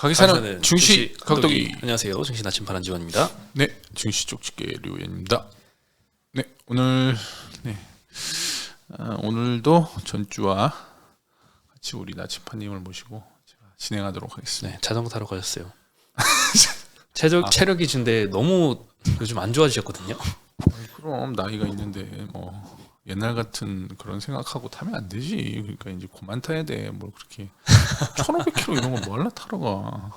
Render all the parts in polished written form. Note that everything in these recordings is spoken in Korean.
거기 사는 중시 각도기. 안녕하세요. 증시 나침 바란지원입니다. 네, 중시 쪽집게 류현입니다. 네, 오늘 오늘도 전주와 같이 우리 나침판님을 모시고 제가 진행하도록 하겠습니다. 네, 자전거 타러 가셨어요. 체력이 진데 너무 요즘 안 좋아지셨거든요. 그럼 나이가 있는데 뭐 옛날 같은 그런 생각하고 타면 안 되지. 그러니까 이제 그만 타야 돼. 뭐 그렇게 1,500km 이런 거 뭐 하려 타러 가.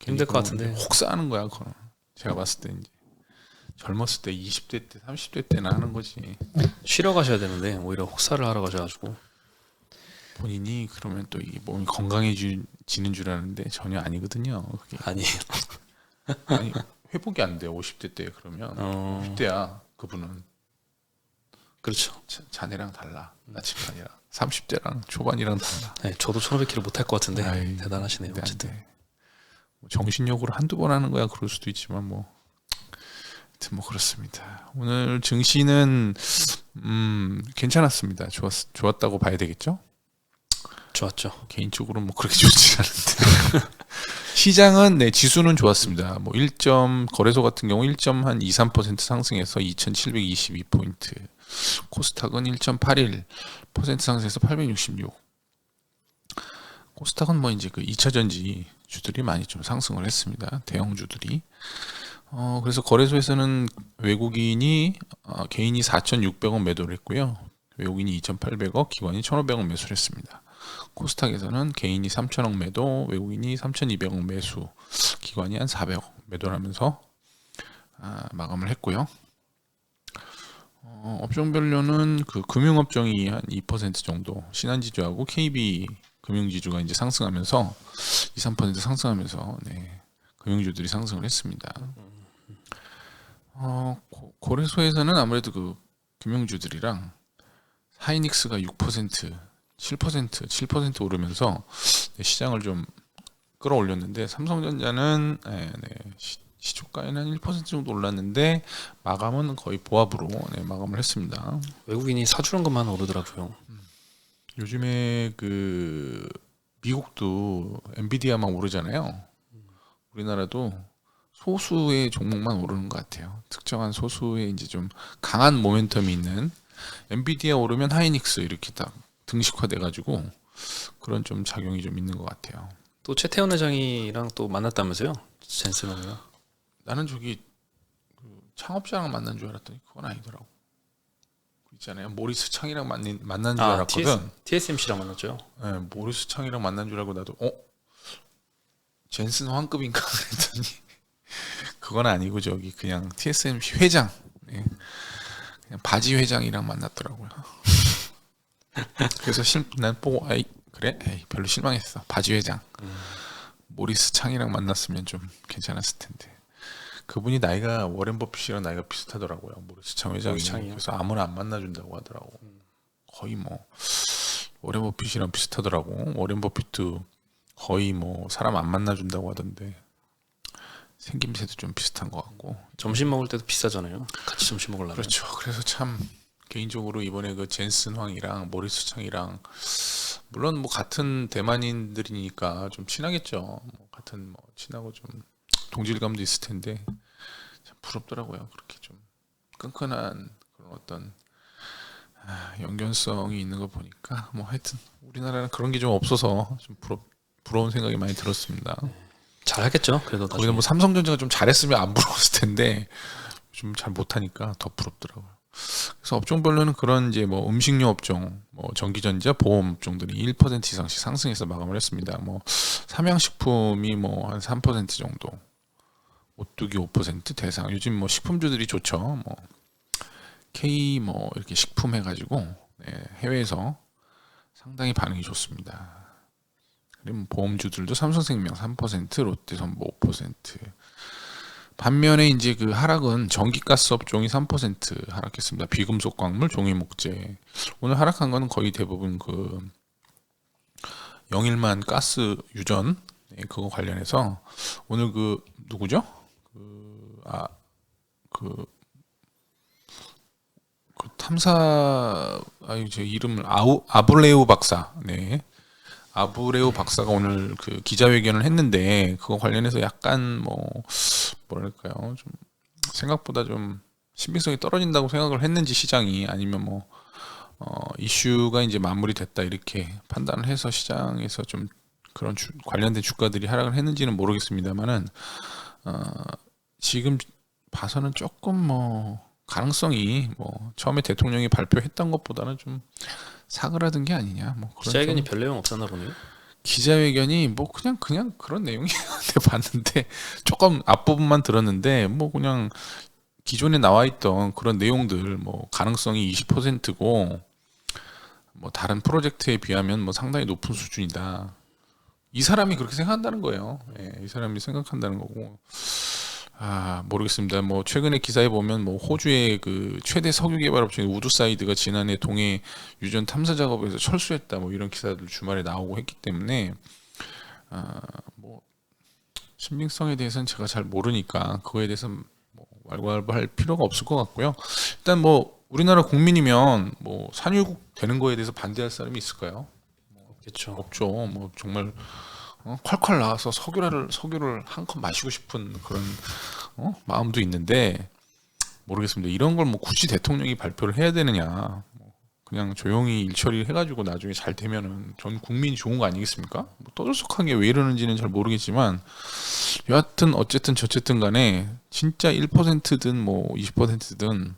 힘들 것 같은데. 혹 싸는 거야, 그건. 제가 봤을 때 이제 젊었을 때 20대 때 30대 때나 하는 거지. 쉬러 가셔야 되는데 오히려 혹사를 하러 가셔가지고 본인이 그러면 또 이게 몸이 건강해지는 줄 아는데 전혀 아니거든요. 그게. 아니에요. 아니 회복이 안 돼. 50대 때 그러면 50대야 그분은. 그렇죠. 자네랑 달라. 나침반이랑 30대랑 초반이랑 달라. 네, 저도 1,500km 못 할 것 같은데. 아이, 대단하시네요. 어쨌든 뭐 정신력으로 한두 번 하는 거야 그럴 수도 있지만 뭐 하여튼 뭐 그렇습니다. 오늘 증시는 괜찮았습니다. 좋았다고 봐야 되겠죠? 좋았죠. 개인적으로 뭐 그렇게 좋지 않은데 시장은 지수는 좋았습니다. 뭐 1점 거래소 같은 경우 1.23% 상승해서 2,722포인트. 코스닥은 1.81% 상승해서 866. 코스닥은 뭐 이제 그 2차 전지 주들이 많이 좀 상승을 했습니다. 대형주들이. 그래서 거래소에서는 외국인이 개인이 4,600원 매도를 했고요. 외국인이 2,800억, 기관이 1,500억 매수를 했습니다. 코스닥에서는 개인이 3,000억 매도, 외국인이 3,200억 매수, 기관이 한 400억 매도를 하면서 마감을 했고요. 업종별로는 그 금융업종이 한 2% 정도, 신한지주하고 KB 금융지주가 이제 상승하면서 2, 3% 상승하면서 금융주들이 상승을 했습니다. 거래소에서는 아무래도 그 금융주들이랑 하이닉스가 6%, 7% 오르면서 시장을 좀 끌어올렸는데 삼성전자는 시초가에는 한 1% 정도 올랐는데 마감은 거의 보합으로 마감을 했습니다. 외국인이 사주는 것만 오르더라고요. 요즘에 그 미국도 엔비디아만 오르잖아요. 우리나라도 소수의 종목만 오르는 것 같아요. 특정한 소수의 이제 좀 강한 모멘텀이 있는 엔비디아 오르면 하이닉스 이렇게 딱 등식화돼가지고 그런 좀 작용이 좀 있는 것 같아요. 또 최태원 회장이랑 또 만났다면서요? 젠슨하고요. 나는 저기 창업자랑 만난 줄 알았더니 그건 아니더라고. 있잖아요. 모리스 창이랑 만난 줄 알았거든. TSMC랑 만났죠. 네, 모리스 창이랑 만난 줄 알고 나도 젠슨 황급인가 그랬더니 그건 아니고 저기 그냥 TSMC 회장, 그냥 바지 회장이랑 만났더라고요. 그래서 난 보고 그래? 별로 실망했어. 바지 회장. 모리스 창이랑 만났으면 좀 괜찮았을 텐데. 그분이 나이가 워렌 버핏이랑 나이가 비슷하더라고요. 모리스 창 회장이. 그래서 아무나 안 만나준다고 하더라고. 거의 뭐 워렌 버핏이랑 비슷하더라고. 워렌 버핏도 거의 뭐 사람 안 만나준다고 하던데 생김새도 좀 비슷한 것 같고. 점심 먹을 때도 비싸잖아요. 같이 점심 먹으려면. 그렇죠. 그래서 참 개인적으로 이번에 그 젠슨 황이랑 모리스 창이랑 물론 뭐 같은 대만인들이니까 좀 친하겠죠. 뭐 같은 뭐 친하고 좀 동질감도 있을 텐데 참 부럽더라고요. 그렇게 좀 끈끈한 그런 어떤 연결성이 있는 거 보니까 뭐 하여튼 우리나라는 그런 게 좀 없어서 좀 부러운 생각이 많이 들었습니다. 잘하겠죠. 그래도 거기다 뭐 삼성전자가 좀 잘했으면 안 부러웠을 텐데 좀 잘 못하니까 더 부럽더라고요. 그래서 업종별로는 그런 이제 뭐 음식료 업종, 뭐 전기전자, 보험 업종들이 1% 이상씩 상승해서 마감을 했습니다. 뭐 삼양식품이 뭐 한 3% 정도, 오뚜기 5%, 대상. 요즘 뭐 식품주들이 좋죠. 뭐 K 뭐 이렇게 식품 해가지고 해외에서 상당히 반응이 좋습니다. 그리고 보험주들도 삼성생명 3%, 롯데선무 5%. 반면에 이제 그 하락은 전기가스 업종이 3% 하락했습니다. 비금속 광물, 종이목재. 오늘 하락한 거는 거의 대부분 그 영일만 가스 유전 그거 관련해서 오늘 그 누구죠? 그 탐사 제 이름을 아브레우 박사. 아브레우 박사가 오늘 그 기자회견을 했는데 그거 관련해서 약간 뭐 뭐랄까요, 좀 생각보다 좀 신빙성이 떨어진다고 생각을 했는지 시장이, 아니면 뭐 이슈가 이제 마무리됐다 이렇게 판단을 해서 시장에서 좀 그런 관련된 주가들이 하락을 했는지는 모르겠습니다만은 지금 봐서는 조금 뭐 가능성이 뭐 처음에 대통령이 발표했던 것보다는 좀 사그라든 게 아니냐, 뭐 그런 기자회견이 좀. 별 내용 없었나 보네요. 기자회견이 뭐 그냥 그런 내용이었는데 봤는데 조금 앞부분만 들었는데 뭐 그냥 기존에 나와 있던 그런 내용들, 뭐 가능성이 20%고 뭐 다른 프로젝트에 비하면 뭐 상당히 높은 수준이다. 이 사람이 그렇게 생각한다는 거예요. 예, 이 사람이 생각한다는 거고. 모르겠습니다. 뭐 최근에 기사에 보면 뭐 호주의 그 최대 석유 개발 업체인 우드사이드가 지난해 동해 유전 탐사 작업에서 철수했다, 뭐 이런 기사들 주말에 나오고 했기 때문에 뭐 신빙성에 대해서는 제가 잘 모르니까 그거에 대해서 뭐 왈가왈부할 필요가 없을 것 같고요. 일단 뭐 우리나라 국민이면 뭐 산유국 되는 거에 대해서 반대할 사람이 있을까요? 그렇죠. 없죠. 뭐 정말 콸콸 나와서 석유를 한 컵 마시고 싶은 그런 마음도 있는데, 모르겠습니다. 이런 걸 뭐 굳이 대통령이 발표를 해야 되느냐? 뭐 그냥 조용히 일처리 해가지고 나중에 잘 되면은 전 국민이 좋은 거 아니겠습니까? 뭐 떠들썩하게 왜 이러는지는 잘 모르겠지만, 여하튼 어쨌든 저쨌든 간에 진짜 1%든 뭐 20%든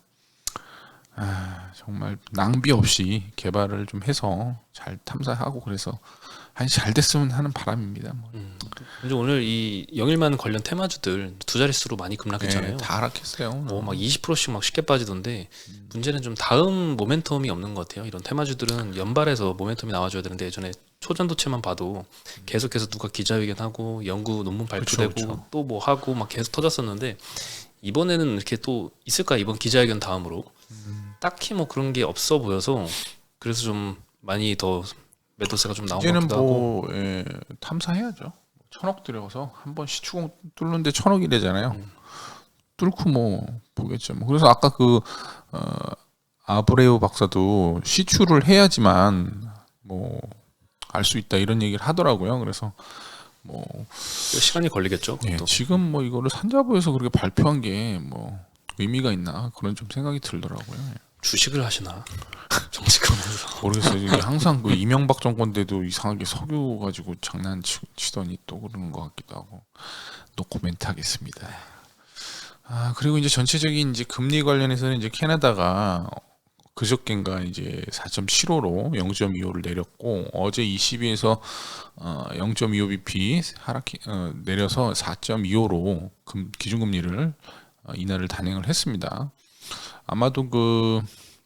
정말 낭비 없이 개발을 좀 해서 잘 탐사하고 그래서 잘 됐으면 하는 바람입니다. 뭐. 근데 오늘 이 영일만 관련 테마주들 두 자릿수로 많이 급락했잖아요. 네, 다 하락했어요. 뭐 막 20%씩 막 쉽게 빠지던데, 문제는 좀 다음 모멘텀이 없는 것 같아요. 이런 테마주들은 연발해서 모멘텀이 나와줘야 되는데, 예전에 초전도체만 봐도 계속해서 누가 기자회견하고 연구 논문 발표되고 그쵸. 또 뭐 하고 막 계속 터졌었는데, 이번에는 이렇게 또 있을까, 이번 기자회견 다음으로 딱히 뭐 그런 게 없어 보여서, 그래서 좀 많이 더 매도세가 좀 나온 것 이제는 같기도 하고. 뭐 탐사해야죠. 1,000억 들여서 한번 시추공 뚫는데 1,000억이래잖아요. 뚫고 뭐 보겠죠. 뭐 그래서 아까 그 아브레우 박사도 시추를 해야지만 뭐 알 수 있다 이런 얘기를 하더라고요. 그래서 뭐 시간이 걸리겠죠. 예, 그것도. 지금 뭐 이거를 산자부에서 그렇게 발표한 게 뭐 의미가 있나 그런 좀 생각이 들더라고요. 예. 주식을 하시나 정치권에서. 모르겠어요. 이게 항상 그 이명박 정권 때도 이상하게 석유 가지고 장난치더니 또 그러는 것 같기도 하고. 노코멘트 하겠습니다. 그리고 이제 전체적인 이제 금리 관련해서는 이제 캐나다가 그저께인가 이제 4.75로 0.25를 내렸고, 어제 22에서 0.25bp 내려서 4.25로 기준금리를 인하를 단행을 했습니다. 아마도 그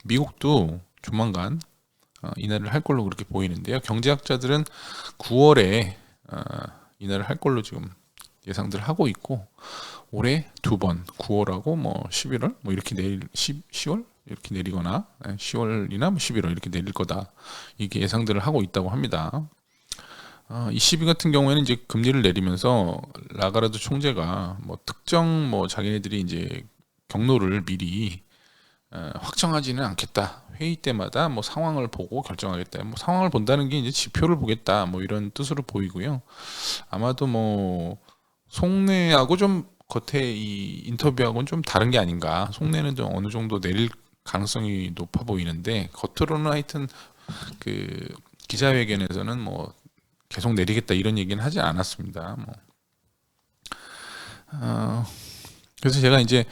미국도 조만간 인하를 할 걸로 그렇게 보이는데요. 경제학자들은 9월에 인하를 할 걸로 지금 예상들 하고 있고, 올해 두 번 9월하고 뭐 11월 뭐 이렇게 10월 이렇게 내리거나 10월이나 뭐 11월 이렇게 내릴 거다, 이게 예상들을 하고 있다고 합니다. 이 시비 같은 경우에는 이제 금리를 내리면서 라가르드 총재가 뭐 특정 뭐 자기네들이 이제 경로를 미리 확정하지는 않겠다. 회의 때마다 뭐 상황을 보고 결정하겠다. 뭐 상황을 본다는 게 이제 지표를 보겠다. 뭐 이런 뜻으로 보이고요. 아마도 뭐 속내하고 좀 겉에 이 인터뷰하고는 좀 다른 게 아닌가. 속내는 좀 어느 정도 내릴 가능성이 높아 보이는데, 겉으로는 하여튼 그 기자회견에서는 뭐 계속 내리겠다 이런 얘기는 하지 않았습니다. 뭐. 그래서 제가 이제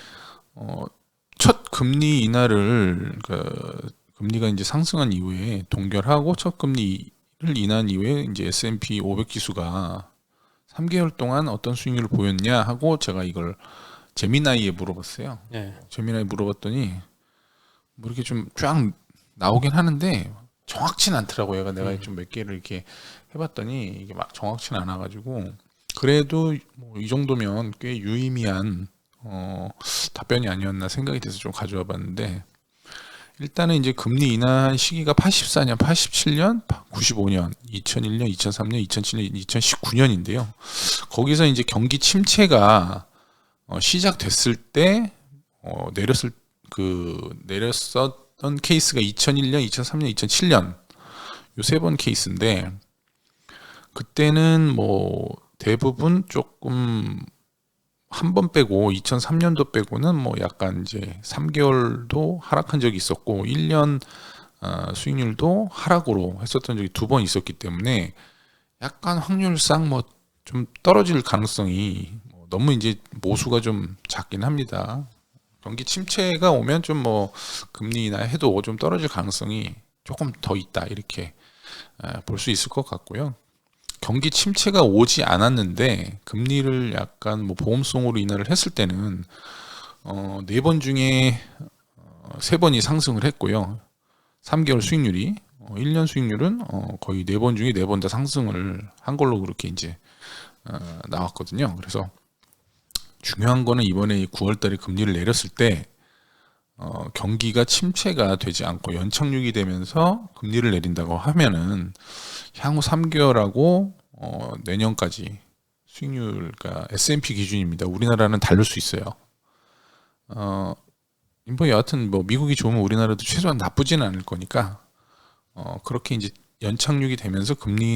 첫 금리 인하를 금리가 이제 상승한 이후에 동결하고 첫 금리를 인한 이후에 이제 S&P 500 지수가 3개월 동안 어떤 수익률을 보였냐 하고 제가 이걸 제미나이에 물어봤어요. 네. 제미나이에 물어봤더니 뭐 이렇게 좀 쫙 나오긴 하는데 정확치는 않더라고요. 내가 좀 몇 개를 이렇게 해봤더니 이게 막 정확치는 않아가지고, 그래도 뭐 이 정도면 꽤 유의미한 답변이 아니었나 생각이 돼서 좀 가져와 봤는데, 일단은 이제 금리 인하한 시기가 84년, 87년, 95년, 2001년, 2003년, 2007년, 2019년인데요. 거기서 이제 경기 침체가 시작됐을 때 내렸었던 케이스가 2001년, 2003년, 2007년 요 세 번 케이스인데, 그때는 뭐 대부분 조금 한 번 빼고 2003년도 빼고는 뭐 약간 이제 3개월도 하락한 적이 있었고 1년 수익률도 하락으로 했었던 적이 2번 있었기 때문에 약간 확률상 뭐 좀 떨어질 가능성이 뭐 너무 이제 모수가 좀 작긴 합니다. 경기 침체가 오면 좀 뭐 금리나 해도 좀 떨어질 가능성이 조금 더 있다 이렇게 볼 수 있을 것 같고요. 경기 침체가 오지 않았는데 금리를 약간 뭐 보험성으로 인하를 했을 때는 4번 중에 3번이 상승을 했고요. 3개월 수익률이 1년 수익률은 거의 4번 중에 4번 다 상승을 한 걸로 그렇게 이제 나왔거든요. 그래서 중요한 거는 이번에 9월 달에 금리를 내렸을 때 경기가 침체가 되지 않고 연착륙이 되면서 금리를 내린다고 하면은 향후 3개월하고 내년까지 수익률, 그러니까 S&P 기준입니다. 우리나라는 다를 수 있어요. 뭐 여하튼 뭐 미국이 좋으면 우리나라도 최소한 나쁘지는 않을 거니까 그렇게 이제 연착륙이 되면서 금리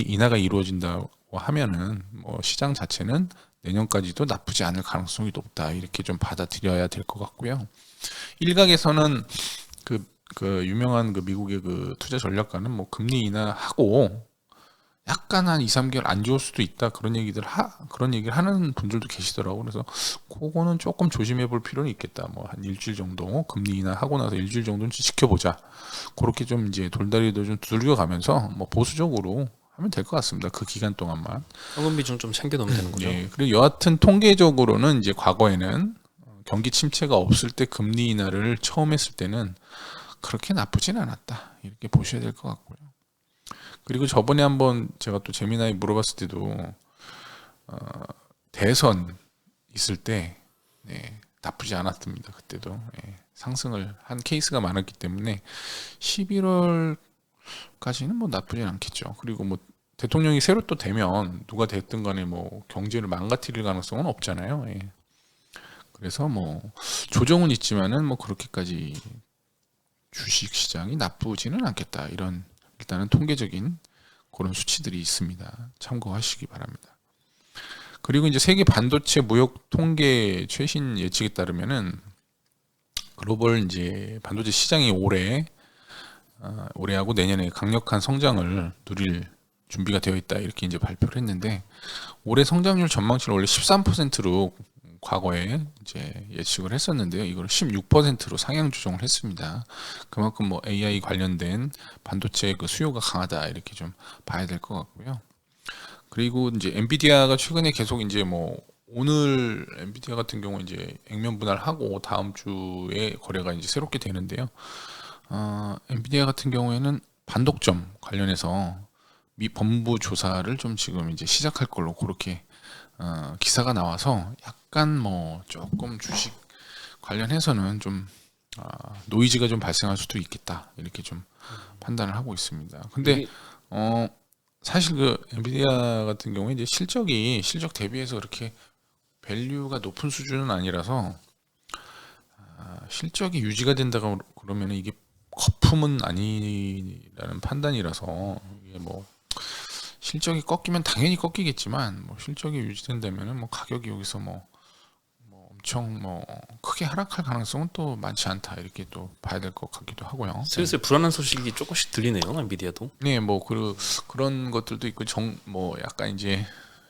인하가 이루어진다고 하면은 뭐 시장 자체는 내년까지도 나쁘지 않을 가능성이 높다 이렇게 좀 받아들여야 될 것 같고요. 일각에서는 그 유명한 그 미국의 그 투자 전략가는 뭐 금리 인하하고 약간 한 2, 3개월 안 좋을 수도 있다 그런 얘기를 하는 분들도 계시더라고. 그래서 그거는 조금 조심해 볼 필요는 있겠다. 뭐 한 일주일 정도 금리 인하하고 나서 일주일 정도는 지켜보자. 그렇게 좀 이제 돌다리도 좀 두들겨 가면서 뭐 보수적으로 하면 될 것 같습니다. 그 기간 동안만. 현금 비중 좀 챙겨 놓으면 되는 거죠. 네. 그리고 여하튼 통계적으로는 이제 과거에는 경기 침체가 없을 때 금리 인하를 처음 했을 때는 그렇게 나쁘진 않았다. 이렇게 보셔야 될 것 같고요. 그리고 저번에 한번 제가 또 재미나게 물어봤을 때도 대선 있을 때 나쁘지 않았습니다. 그때도 상승을 한 케이스가 많았기 때문에 11월까지는 뭐 나쁘진 않겠죠. 그리고 뭐 대통령이 새로 또 되면 누가 됐든 간에 뭐 경제를 망가뜨릴 가능성은 없잖아요. 그래서 뭐 조정은 있지만은 뭐 그렇게까지 주식 시장이 나쁘지는 않겠다. 이런 일단은 통계적인 그런 수치들이 있습니다. 참고하시기 바랍니다. 그리고 이제 세계 반도체 무역 통계 최신 예측에 따르면은 글로벌 이제 반도체 시장이 올해하고 내년에 강력한 성장을 누릴 준비가 되어 있다 이렇게 이제 발표를 했는데 올해 성장률 전망치를 원래 13%로 과거에 이제 예측을 했었는데요. 이걸 16%로 상향 조정을 했습니다. 그만큼 뭐 AI 관련된 반도체 그 수요가 강하다 이렇게 좀 봐야 될 것 같고요. 그리고 이제 엔비디아가 최근에 계속 이제 뭐 오늘 엔비디아 같은 경우 이제 액면 분할하고 다음 주에 거래가 이제 새롭게 되는데요. 엔비디아 같은 경우에는 반독점 관련해서 미 법무부 조사를 좀 지금 이제 시작할 걸로 그렇게 기사가 나와서 약간 뭐 조금 주식 관련해서는 좀 노이즈가 좀 발생할 수도 있겠다 이렇게 좀 판단을 하고 있습니다. 근데 사실 그 엔비디아 같은 경우에 이제 실적 대비해서 그렇게 밸류가 높은 수준은 아니라서 실적이 유지가 된다고 그러면 이게 거품은 아니라는 판단이라서 이게 뭐 실적이 꺾이면 당연히 꺾이겠지만 뭐 실적이 유지된다면은 뭐 가격이 여기서 뭐 엄청 뭐 크게 하락할 가능성은 또 많지 않다 이렇게 또 봐야 될 것 같기도 하고요. 슬슬 불안한 소식이 조금씩 들리네요. 엔비디아도. 네, 뭐 그런 것들도 있고 뭐 약간 이제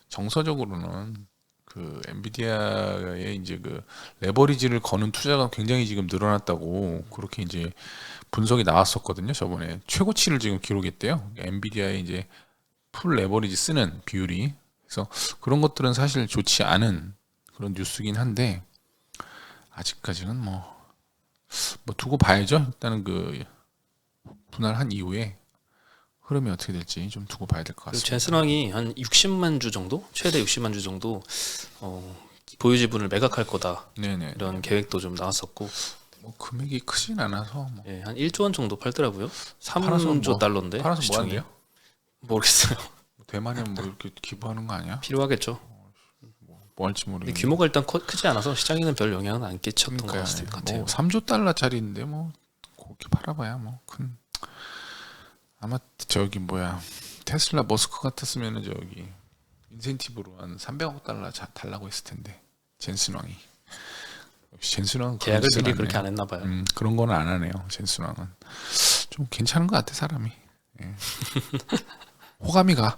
정서적으로는 그 엔비디아의 이제 그 레버리지를 거는 투자가 굉장히 지금 늘어났다고 그렇게 이제 분석이 나왔었거든요. 저번에 최고치를 지금 기록했대요. 엔비디아의 이제 풀 레버리지 쓰는 비율이. 그래서 그런 것들은 사실 좋지 않은 그런 뉴스긴 한데 아직까지는 뭐 두고 봐야죠. 일단은 그 분할한 이후에 흐름이 어떻게 될지 좀 두고 봐야 될 것 그리고 같습니다. 젠슨왕이 한 60만 주 정도, 최대 60만 주 정도 보유 지분을 매각할 거다 네네. 이런 계획도 좀 나왔었고, 뭐 금액이 크진 않아서 뭐 예, 한 1조 원 정도 팔더라고요. 팔아서 3조 뭐- 달러인데 팔아서 뭐 시총이. 한대요? 모르겠어요. 대만에 뭐 이렇게 기부하는 거 아니야? 필요하겠죠. 뭐 할지 근데 모르겠는데. 규모가 일단 크지 않아서 시장에는 별 영향은 안 끼쳤던 것 그러니까요. 같아요. 뭐 3조 달러짜리인데 뭐 그렇게 팔아봐야 뭐 큰 아마 저기 뭐야 테슬라 머스크 같았으면은 저기 인센티브로 한 300억 달러 달라고 했을 텐데 젠슨 왕이. 역시 젠슨 왕은 그런 계약을 짓은 미리 안 그렇게 해요. 안 했나 봐요. 그런 거는 안 하네요. 젠슨 왕은 좀 괜찮은 것 같아 사람이. 예. 호감이 가.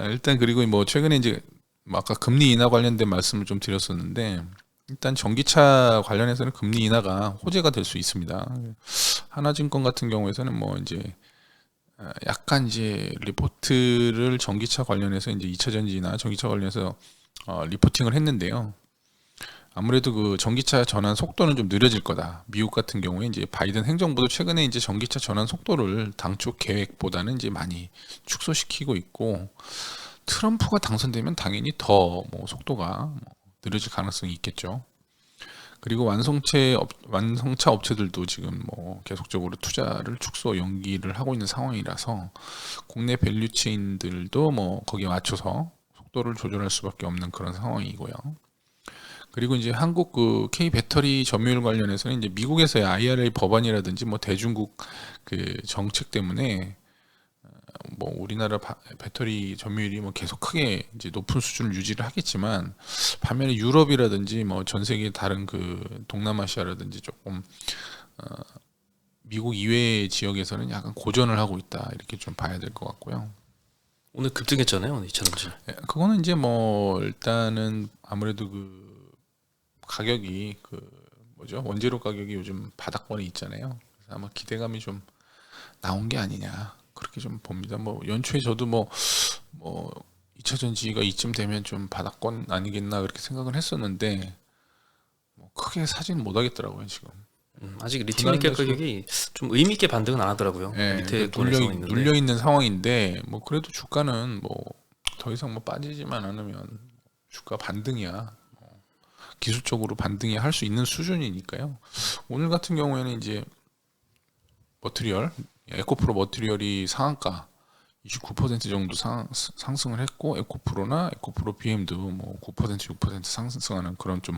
일단 그리고 뭐 최근에 이제 뭐 아까 금리 인하 관련된 말씀을 좀 드렸었는데 일단 전기차 관련해서는 금리 인하가 호재가 될 수 있습니다. 하나증권 같은 경우에서는 뭐 이제 약간 이제 리포트를 전기차 관련해서 이제 2차 전지나 전기차 관련해서 리포팅을 했는데요. 아무래도 그 전기차 전환 속도는 좀 느려질 거다. 미국 같은 경우에 이제 바이든 행정부도 최근에 이제 전기차 전환 속도를 당초 계획보다는 이제 많이 축소시키고 있고 트럼프가 당선되면 당연히 더 뭐 속도가 뭐 느려질 가능성이 있겠죠. 그리고 완성차 업체들도 지금 뭐 계속적으로 투자를 축소 연기를 하고 있는 상황이라서 국내 밸류체인들도 뭐 거기에 맞춰서 속도를 조절할 수밖에 없는 그런 상황이고요. 그리고 이제 한국 그 K 배터리 점유율 관련해서는 이제 미국에서의 IRA 법안이라든지 뭐 대중국 그 정책 때문에 뭐 우리나라 배터리 점유율이 뭐 계속 크게 이제 높은 수준을 유지를 하겠지만 반면에 유럽이라든지 뭐 전 세계 다른 그 동남아시아라든지 조금 미국 이외의 지역에서는 약간 고전을 하고 있다 이렇게 좀 봐야 될 것 같고요. 오늘 급등했잖아요, 오늘 2차전지. 그거는 이제 뭐 일단은 아무래도 그 가격이 그 뭐죠 원재료 가격이 요즘 바닥권에 있잖아요. 그래서 아마 기대감이 좀 나온 게 아니냐 그렇게 좀 봅니다. 뭐 연초에 저도 뭐 2차 전지가 이쯤 되면 좀 바닥권 아니겠나 그렇게 생각을 했었는데 뭐 크게 사지는 못하겠더라고요 지금. 아직 리튬 니켈 가격이 좀 의미 있게 반등은 안 하더라고요. 예, 밑에 눌려 돈에서 있는데. 눌려 있는 상황인데 뭐 그래도 주가는 뭐 더 이상 뭐 빠지지만 않으면 주가 반등이야. 기술적으로 반등이 할 수 있는 수준이니까요. 오늘 같은 경우에는 이제 머티리얼 에코프로 머티리얼이 상한가 29% 정도 상승을 했고 에코프로나 에코프로 BM도 뭐 9% 6% 상승하는 그런 좀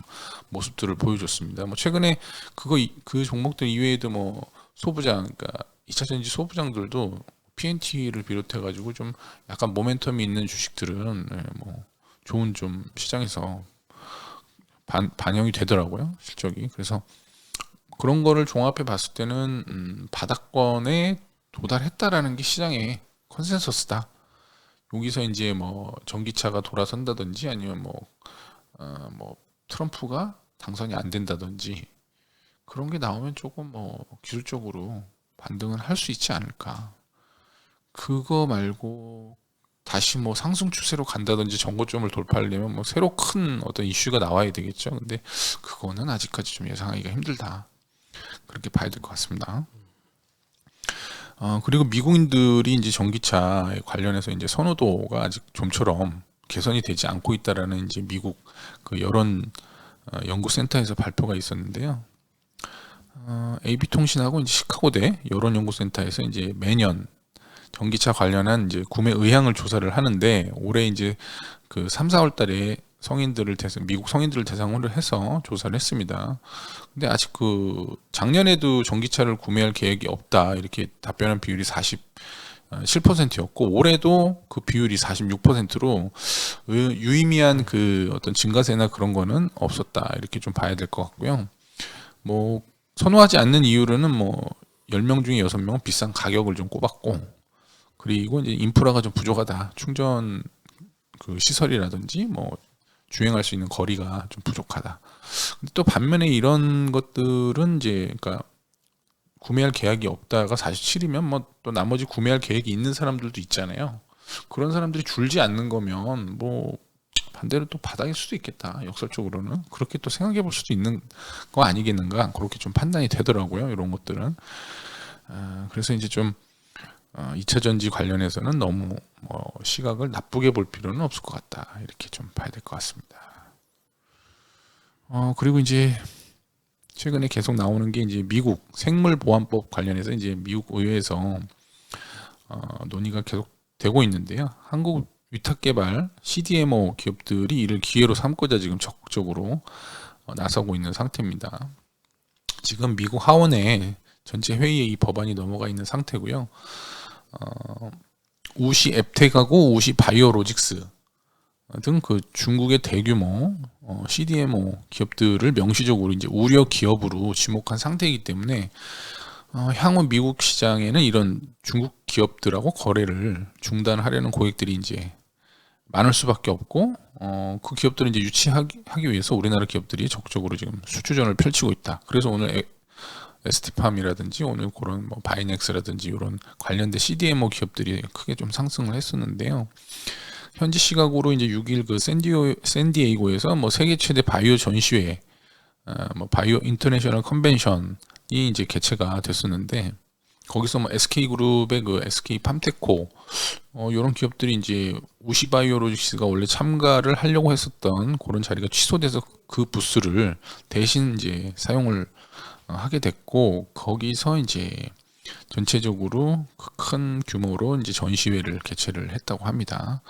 모습들을 보여줬습니다. 뭐 최근에 그 종목들 이외에도 뭐 소부장 그러니까 2차 전지 소부장들도 PNT를 비롯해 가지고 좀 약간 모멘텀이 있는 주식들은 뭐 좋은 좀 시장에서 반영이 되더라고요 실적이. 그래서 그런 거를 종합해 봤을 때는 바닥권에 도달했다라는 게 시장의 컨센서스다. 여기서 이제 뭐 전기차가 돌아선다든지 아니면 뭐 트럼프가 당선이 안 된다든지 그런 게 나오면 조금 뭐 기술적으로 반등을 할 수 있지 않을까. 그거 말고 다시 뭐 상승 추세로 간다든지 정고점을 돌파하려면 뭐 새로 큰 어떤 이슈가 나와야 되겠죠. 근데 그거는 아직까지 좀 예상하기가 힘들다. 그렇게 봐야 될 것 같습니다. 그리고 미국인들이 이제 전기차에 관련해서 이제 선호도가 아직 좀처럼 개선이 되지 않고 있다라는 이제 미국 그 여론 연구센터에서 발표가 있었는데요. AB통신하고 이제 시카고대 여론연구센터에서 이제 매년 전기차 관련한 이제 구매 의향을 조사를 하는데 올해 이제 그 3, 4월 달에 미국 성인들을 대상으로 해서 조사를 했습니다. 근데 아직 그 작년에도 전기차를 구매할 계획이 없다 이렇게 답변한 비율이 47%였고 올해도 그 비율이 46%로 유의미한 그 어떤 증가세나 그런 거는 없었다 이렇게 좀 봐야 될 것 같고요. 뭐 선호하지 않는 이유로는 뭐 10명 중에 6명은 비싼 가격을 좀 꼽았고 그리고 이제 인프라가 좀 부족하다. 충전 그 시설이라든지 뭐 주행할 수 있는 거리가 좀 부족하다. 근데 또 반면에 이런 것들은 이제 그러니까 구매할 계획이 없다가 47이면 뭐 또 나머지 구매할 계획이 있는 사람들도 있잖아요. 그런 사람들이 줄지 않는 거면 뭐 반대로 또 바닥일 수도 있겠다. 역설적으로는 그렇게 또 생각해 볼 수도 있는 거 아니겠는가. 그렇게 좀 판단이 되더라고요. 이런 것들은. 그래서 이제 좀 2차 전지 관련해서는 너무 시각을 나쁘게 볼 필요는 없을 것 같다. 이렇게 좀 봐야 될 것 같습니다. 그리고 이제 최근에 계속 나오는 게 이제 미국 생물보안법 관련해서 이제 미국 의회에서 논의가 계속 되고 있는데요. 한국 위탁개발 CDMO 기업들이 이를 기회로 삼고자 지금 적극적으로 나서고 있는 상태입니다. 지금 미국 하원에 전체 회의에 이 법안이 넘어가 있는 상태고요. 우시 앱텍하고 우시 바이오로직스 등 그 중국의 대규모 CDMO 기업들을 명시적으로 이제 우려 기업으로 지목한 상태이기 때문에 향후 미국 시장에는 이런 중국 기업들하고 거래를 중단하려는 고객들이 이제 많을 수밖에 없고 그 기업들을 이제 유치하기 위해서 우리나라 기업들이 적극적으로 지금 수주전을 펼치고 있다. 그래서 오늘 ST팜이라든지 오늘 그런 뭐 바이넥스라든지 이런 관련된 CDMO 기업들이 크게 좀 상승을 했었는데요. 현지 시각으로 이제 6일 그 샌디에이고에서 뭐 세계 최대 바이오 전시회, 뭐 바이오 인터내셔널 컨벤션이 이제 개최가 됐었는데 거기서 뭐 SK그룹의 그 SK팜테코 이런 기업들이 이제 우시바이오로직스가 원래 참가를 하려고 했었던 그런 자리가 취소돼서 그 부스를 대신 이제 사용을 하게 됐고 거기서 이제 전체적으로 큰 규모로 이제 전시회를 개최를 했다고 합니다.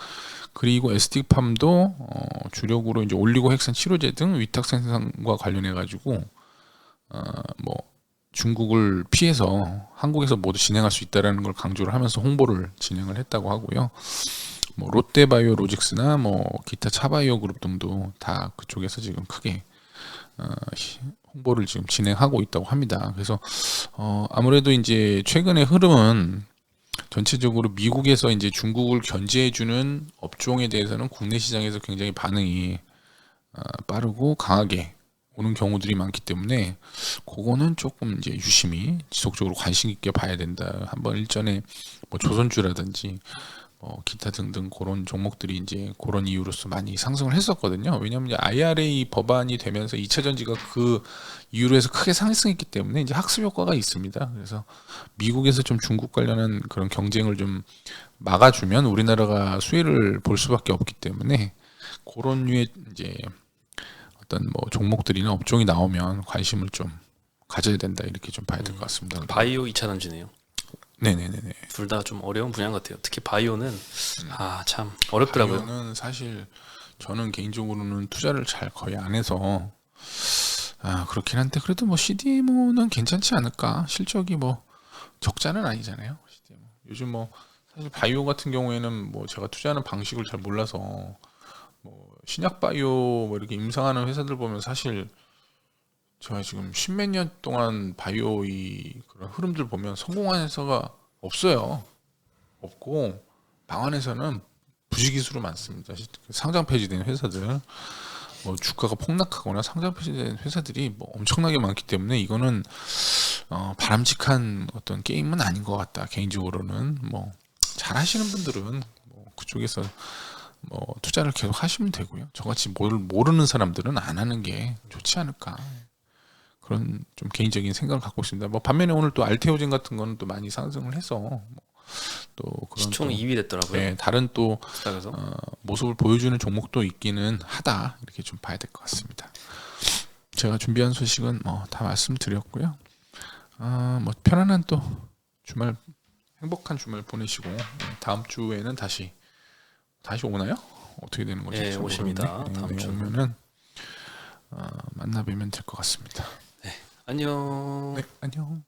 그리고 ST팜도 주력으로 이제 올리고 핵산 치료제 등 위탁 생산과 관련해 가지고 뭐 중국을 피해서 한국에서 모두 진행할 수 있다라는 걸 강조를 하면서 홍보를 진행을 했다고 하고요. 뭐 롯데바이오로직스나 뭐 기타 차바이오 그룹 등도 다 그쪽에서 지금 크게 홍보를 지금 진행하고 있다고 합니다. 그래서 아무래도 이제 최근의 흐름은 전체적으로 미국에서 이제 중국을 견제해주는 업종에 대해서는 국내 시장에서 굉장히 반응이 빠르고 강하게 오는 경우들이 많기 때문에 그거는 조금 이제 유심히 지속적으로 관심 있게 봐야 된다. 한번 일전에 뭐 조선주라든지 기타 등등 그런 종목들이 이제 그런 이유로서 많이 상승을 했었거든요. 왜냐하면 이제 IRA 법안이 되면서 2차 전지가 그 이유로 해서 크게 상승했기 때문에 이제 학습 효과가 있습니다. 그래서 미국에서 좀 중국 관련한 그런 경쟁을 좀 막아주면 우리나라가 수혜를 볼 수밖에 없기 때문에 그런 류의 이제 어떤 뭐 종목들이나 업종이 나오면 관심을 좀 가져야 된다 이렇게 좀 봐야 될 것 같습니다. 바이오 2차 전지네요. 네네네네. 둘 다 좀 어려운 분야인 것 같아요. 특히 바이오는 참 어렵더라고요. 바이오는 사실 저는 개인적으로는 투자를 잘 거의 안 해서 그렇긴 한데 그래도 뭐 CDMO는 괜찮지 않을까? 실적이 뭐 적자는 아니잖아요. CDMO. 요즘 뭐 사실 바이오 같은 경우에는 뭐 제가 투자하는 방식을 잘 몰라서 뭐 신약 바이오 뭐 이렇게 임상하는 회사들 보면 사실 제가 지금 십몇 년 동안 바이오 그런 흐름들 보면 성공한 회사가 없어요. 없고 망한 회사는 부지기수로 많습니다. 상장 폐지된 회사들, 뭐 주가가 폭락하거나 상장 폐지된 회사들이 뭐 엄청나게 많기 때문에 이거는 바람직한 어떤 게임은 아닌 것 같다. 개인적으로는 뭐 잘하시는 분들은 뭐 그쪽에서 뭐 투자를 계속 하시면 되고요. 저같이 모르는 사람들은 안 하는 게 좋지 않을까. 그런 좀 개인적인 생각을 갖고 있습니다. 뭐 반면에 오늘 또 알테오젠 같은 거는 또 많이 상승을 해서 또 그런 시총 또 2위 됐더라고요. 네, 다른 또 스닥에서. 모습을 보여주는 종목도 있기는 하다 이렇게 좀 봐야 될 것 같습니다. 제가 준비한 소식은 뭐 다 말씀드렸고요. 뭐 편안한 또 주말 행복한 주말 보내시고 다음 주에는 다시 오나요? 어떻게 되는 거죠? 네, 잘 오십니다. 모르겠네. 다음 주. 오면은 만나 뵈면 될 것 같습니다. 안녕. 네, 안녕.